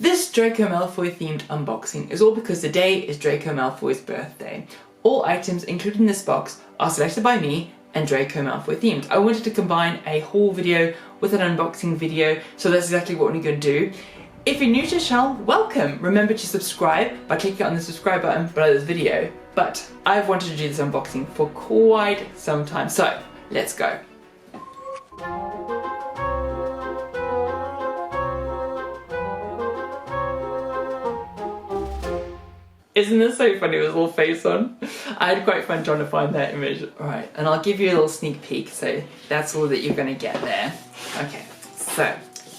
This Draco Malfoy themed unboxing is all because today is Draco Malfoy's birthday. All items included in this box are selected by me and Draco Malfoy themed. I wanted to combine a haul video with an unboxing video, so that's exactly what we're going to do. If you're new to the channel, welcome! Remember to subscribe by clicking on the subscribe button below this video. But I've wanted to do this unboxing for quite some time, so let's go. Isn't this so funny with his little face on? I had quite fun trying to find that image. Alright, and I'll give you a little sneak peek, so that's all that you're going to get there. Okay, so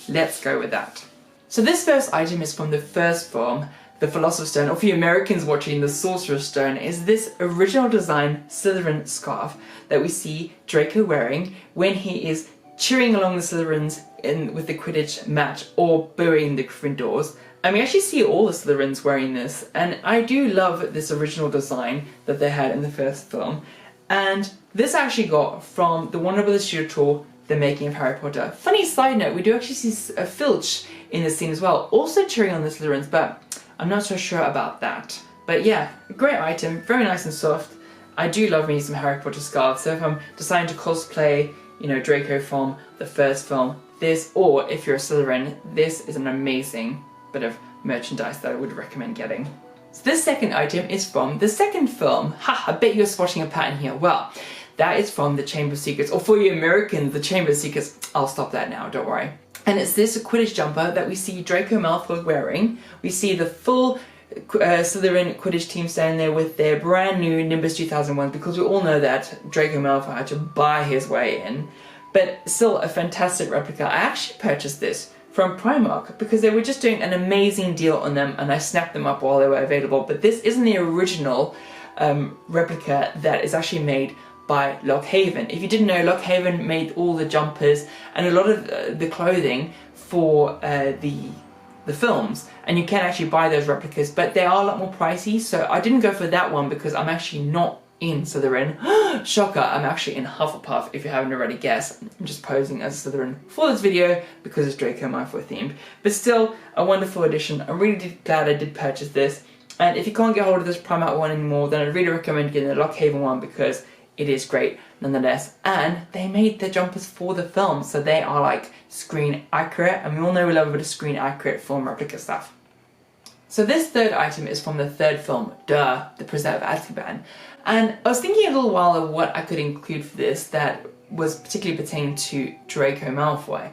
let's go with that. So this first item is from the first film, the Philosopher's Stone, or for you Americans watching, the Sorcerer's Stone, is this original design Slytherin scarf that we see Draco wearing when he is cheering along the Slytherins with the Quidditch match or booing the Gryffindors. And we actually see all the Slytherins wearing this, and I do love this original design that they had in the first film. And this I actually got from the Warner Brothers Studio Tour, The Making of Harry Potter. Funny side note, we do actually see a Filch in this scene as well, also cheering on the Slytherins, but I'm not so sure about that. But yeah, great item, very nice and soft. I do love me some Harry Potter scarves, so if I'm deciding to cosplay, you know, Draco from the first film, this, or if you're a Slytherin, this is an amazing bit of merchandise that I would recommend getting. So this second item is from the second film. Ha, I bet you're spotting a pattern here. Well, that is from the Chamber of Secrets, or for you Americans, the Chamber of Secrets. I'll stop that now, don't worry. And it's this Quidditch jumper that we see Draco Malfoy wearing. We see the full Slytherin Quidditch team standing there with their brand new Nimbus 2001, because we all know that Draco Malfoy had to buy his way in. But still a fantastic replica. I actually purchased this from Primark because they were just doing an amazing deal on them, and I snapped them up while they were available. But this isn't the original replica that is actually made by Lockhaven. If you didn't know, Lockhaven made all the jumpers and a lot of the clothing for the films, and you can actually buy those replicas, but they are a lot more pricey, so I didn't go for that one because I'm actually not in Slytherin. Shocker, I'm actually in Hufflepuff, if you haven't already guessed. I'm just posing as Slytherin for this video because it's Draco Malfoy themed. But still, a wonderful addition. I'm really glad I did purchase this. And if you can't get hold of this Primark one anymore, then I'd really recommend getting the Lockhaven one because it is great nonetheless. And they made the jumpers for the film, so they are like screen accurate, and we all know we love a bit of screen accurate film replica stuff. So this third item is from the third film, The Prisoner of Azkaban. And I was thinking a little while of what I could include for this that was particularly pertaining to Draco Malfoy.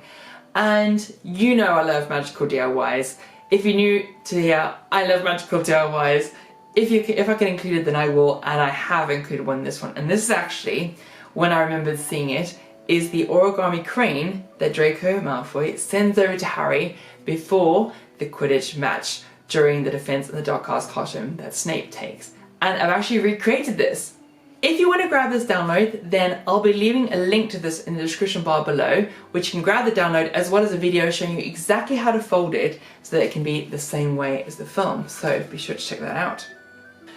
And you know I love magical DIYs. If you're new to here, I love magical DIYs. If I can include it, then I will, and I have included one in this one. And this is actually, when I remembered seeing it, is the origami crane that Draco Malfoy sends over to Harry before the Quidditch match during the Defense in the Dark Arts classroom that Snape takes. And I've actually recreated this. If you want to grab this download, then I'll be leaving a link to this in the description bar below, which you can grab the download as well as a video showing you exactly how to fold it so that it can be the same way as the film. So be sure to check that out.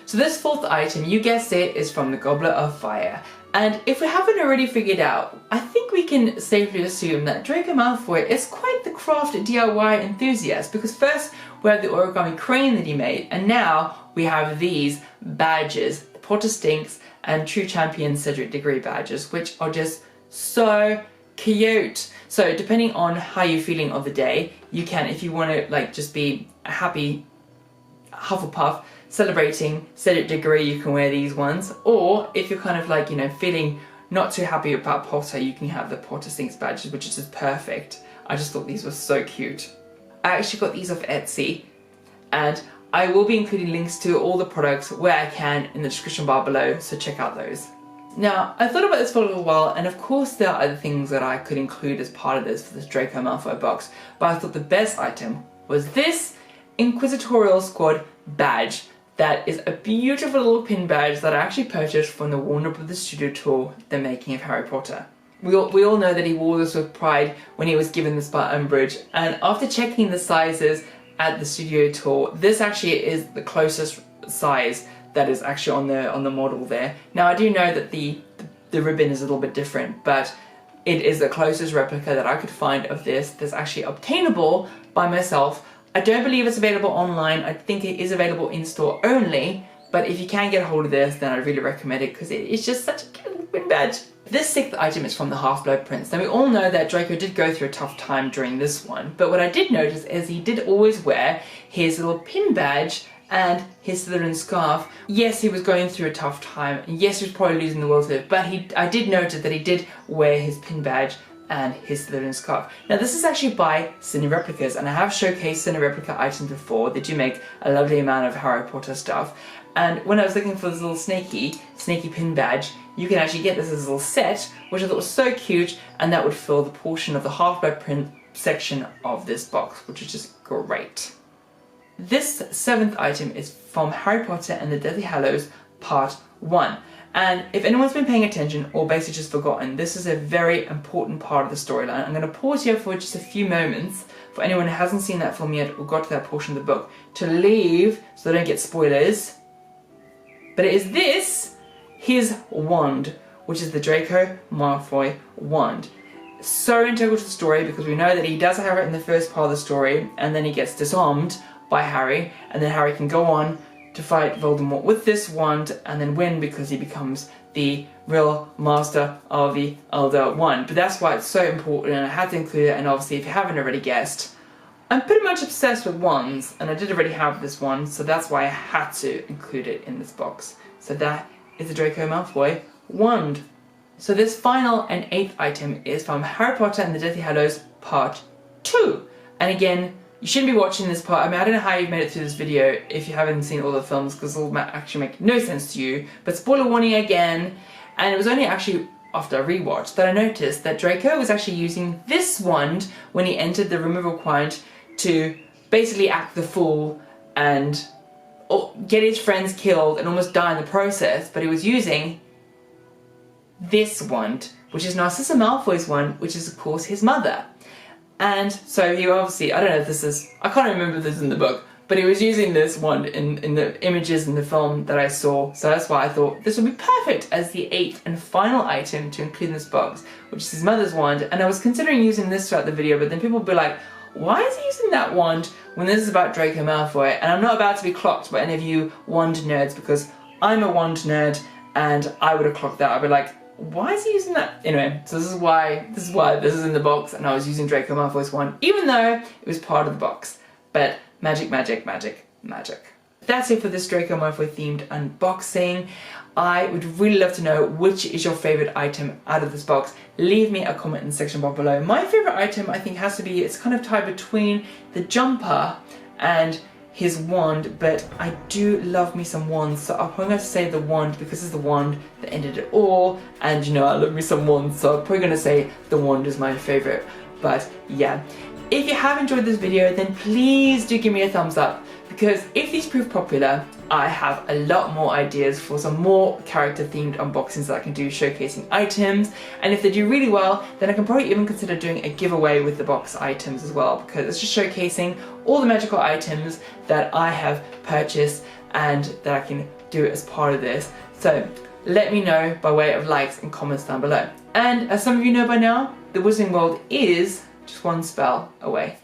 So this fourth item, you guessed it, is from the Goblet of Fire. And if we haven't already figured out, I think we can safely assume that Draco Malfoy is quite the craft DIY enthusiast, because first we have the origami crane that he made, and now we have these badges, the Potter Stinks and True Champion Cedric Diggory badges, which are just so cute. So depending on how you're feeling of the day, you can, if you want to like just be a happy Hufflepuff celebrating Cedric Diggory, you can wear these ones. Or if you're kind of like, you know, feeling not too happy about Potter, you can have the Potter Stinks badges, which is just perfect. I just thought these were so cute. I actually got these off Etsy, and I will be including links to all the products where I can in the description bar below, so check out those. Now, I thought about this for a little while, and of course there are other things that I could include as part of this for this Draco Malfoy box, but I thought the best item was this Inquisitorial Squad badge. That is a beautiful little pin badge that I actually purchased from the Warner Brothers Studio Tour, The Making of Harry Potter. We all know that he wore this with pride when he was given this by Umbridge, and after checking the sizes at the studio tour, this actually is the closest size that is actually on the model there. Now I do know that the ribbon is a little bit different, but it is the closest replica that I could find of this that's actually obtainable by myself. I don't believe it's available online. I think it is available in store only, but if you can get a hold of this, then I really recommend it because it is just such a cute little pin badge. This 6th item is from the Half-Blood Prince. Now we all know that Draco did go through a tough time during this one, but what I did notice is he did always wear his little pin badge and his Slytherin scarf. Yes, he was going through a tough time, and yes, he was probably losing the will to live, but I did notice that he did wear his pin badge and his Slytherin scarf. Now this is actually by Cine Replicas, and I have showcased Cine Replica items before. They do make a lovely amount of Harry Potter stuff. And when I was looking for this little snaky pin badge, you can actually get this as a little set, which I thought was so cute, and that would fill the portion of the Half-Blood Prince section of this box, which is just great. This 7th item is from Harry Potter and the Deathly Hallows Part 1. And if anyone's been paying attention or basically just forgotten, this is a very important part of the storyline. I'm going to pause here for just a few moments for anyone who hasn't seen that film yet or got to that portion of the book to leave so they don't get spoilers. But it is this, his wand, which is the Draco Malfoy wand. So integral to the story because we know that he does have it in the first part of the story and then he gets disarmed by Harry, and then Harry can go on to fight Voldemort with this wand and then win because he becomes the real master of the Elder Wand. But that's why it's so important, and I had to include it. And obviously, if you haven't already guessed, I'm pretty much obsessed with wands, and I did already have this one, so that's why I had to include it in this box. So that is the Draco Malfoy wand. So this final and 8th item is from Harry Potter and the Deathly Hallows Part 2. And again, you shouldn't be watching this part. I mean, I don't know how you've made it through this video if you haven't seen all the films, because it'll actually make no sense to you. But spoiler warning again. And it was only actually after a rewatch that I noticed that Draco was actually using this wand when he entered the removal requirement to basically act the fool and get his friends killed and almost die in the process. But he was using this wand, which is Narcissa Malfoy's wand, which is of course his mother. And so he obviously, I don't know if this is, I can't remember this in the book, but he was using this wand in the images in the film that I saw. So that's why I thought this would be perfect as the 8th and final item to include in this box, which is his mother's wand. And I was considering using this throughout the video, but then people would be like, why is he using that wand when this is about Draco Malfoy? And I'm not about to be clocked by any of you wand nerds, because I'm a wand nerd and I would have clocked that. I'd be like, why is he using that? Anyway, so this is why this is in the box, and I was using Draco Malfoy's wand, even though it was part of the box. But magic, magic, magic, magic. That's it for this Draco Malfoy themed unboxing. I would really love to know which is your favourite item out of this box. Leave me a comment in the section bar below. My favourite item I think has to be, it's kind of tied between the jumper and his wand, but I do love me some wands, so I'm probably going to say the wand because it's the wand that ended it all, and you know I love me some wands, so I'm probably going to say the wand is my favourite. But yeah, if you have enjoyed this video, then please do give me a thumbs up, because if these prove popular, I have a lot more ideas for some more character themed unboxings that I can do showcasing items, and if they do really well, then I can probably even consider doing a giveaway with the box items as well, because it's just showcasing all the magical items that I have purchased and that I can do as part of this. So let me know by way of likes and comments down below. And as some of you know by now, the Wizarding World is just one spell away.